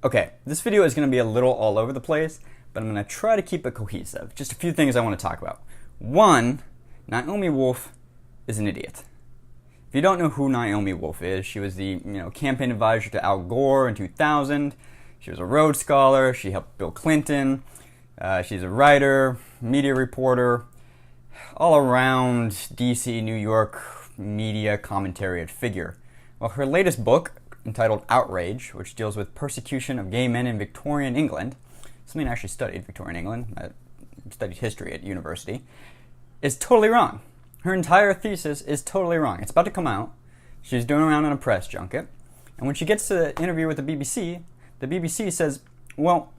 Okay, this video is going to be a little all over the place, but I'm going to try to keep it cohesive. Just a few things I want to talk about. One, Naomi Wolf is an idiot. If you don't know who Naomi Wolf is, she was the campaign advisor to Al Gore in 2000. She was a Rhodes Scholar. She helped Bill Clinton. She's a writer, media reporter, all around DC, New York media commentary figure. Well, her latest book, entitled Outrage, which deals with persecution of gay men in Victorian England, something I actually studied Victorian England, I studied history at university, is totally wrong. Her entire thesis is totally wrong. It's about to come out. She's doing around on a press junket, and when she gets to the interview with the BBC says, well,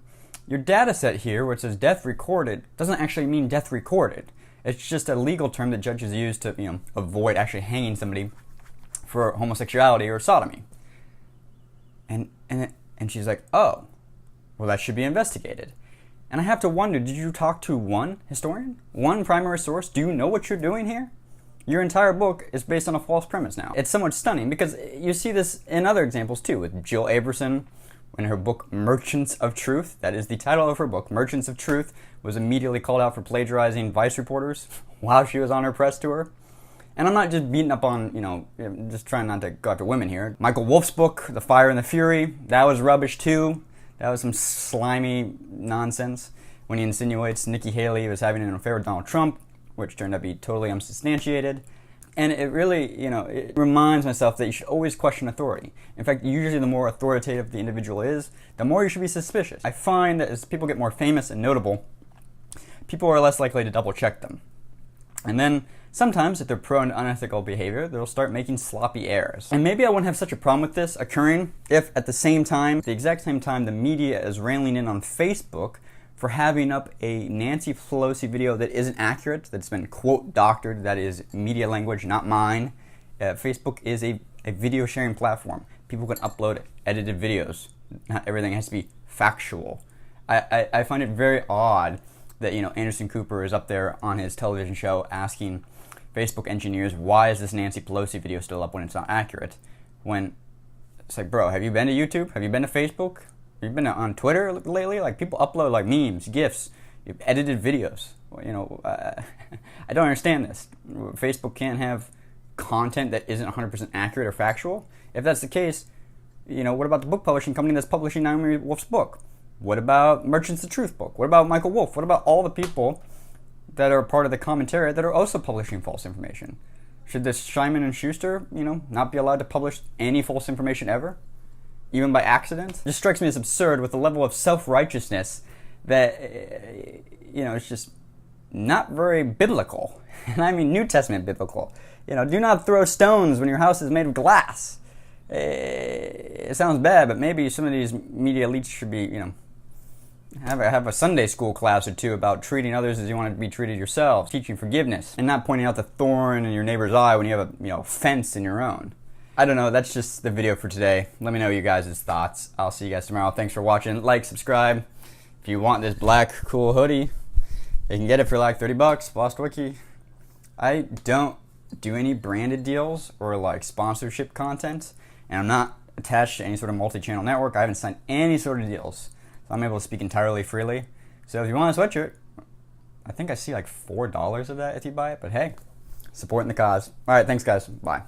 your data set here, where it says death recorded, doesn't actually mean death recorded. It's just a legal term that judges use to avoid actually hanging somebody for homosexuality or sodomy. And she's like, oh, well, that should be investigated. And I have to wonder, did you talk to one historian? One primary source? Do you know what you're doing here? Your entire book is based on a false premise now. It's somewhat stunning because you see this in other examples too, with Jill Aberson in her book Merchants of Truth. That is the title of her book. Merchants of Truth was immediately called out for plagiarizing Vice reporters while she was on her press tour. And I'm not just beating up on, just trying not to go after women here. Michael Wolff's book, The Fire and the Fury, that was rubbish too. That was some slimy nonsense when he insinuates Nikki Haley was having an affair with Donald Trump, which turned out to be totally unsubstantiated. And it really, it reminds myself that you should always question authority. In fact, usually the more authoritative the individual is, the more you should be suspicious. I find that as people get more famous and notable, people are less likely to double check them. And then sometimes, if they're prone to unethical behavior, they'll start making sloppy errors. And maybe I wouldn't have such a problem with this occurring if at the exact same time, the media is railing in on Facebook for having up a Nancy Pelosi video that isn't accurate, that's been, quote, doctored. That is media language, not mine. Facebook is a video sharing platform. People can upload edited videos. Not everything has to be factual. I find it very odd that Anderson Cooper is up there on his television show asking Facebook engineers, why is this Nancy Pelosi video still up when it's not accurate? When it's like, bro, have you been to YouTube? Have you been to Facebook? Have you been on Twitter lately? Like, people upload like memes, GIFs, edited videos. Well, I don't understand this. Facebook can't have content that isn't 100% accurate or factual. If that's the case, what about the book publishing company that's publishing Naomi Wolf's book? What about Merchants of Truth book? What about Michael Wolff? What about all the people that are part of the commentary that are also publishing false information? Should this Simon and Schuster, not be allowed to publish any false information ever? Even by accident? It just strikes me as absurd with the level of self-righteousness that, it's just not very biblical. And I mean New Testament biblical. Do not throw stones when your house is made of glass. It sounds bad, but maybe some of these media elites should be, have a Sunday school class or two about treating others as you want to be treated yourself, teaching forgiveness, and not pointing out the thorn in your neighbor's eye when you have a fence in your own. I don't know, that's just the video for today. Let me know you guys' thoughts. I'll see you guys tomorrow. Thanks for watching. Like, subscribe. If you want this black cool hoodie, you can get it for like $30, BostWiki. I don't do any branded deals or like sponsorship content, and I'm not attached to any sort of multi-channel network. I haven't signed any sort of deals. So I'm able to speak entirely freely. So if you want a sweatshirt, I think I see like $4 of that if you buy it. But hey, supporting the cause. All right, thanks guys. Bye.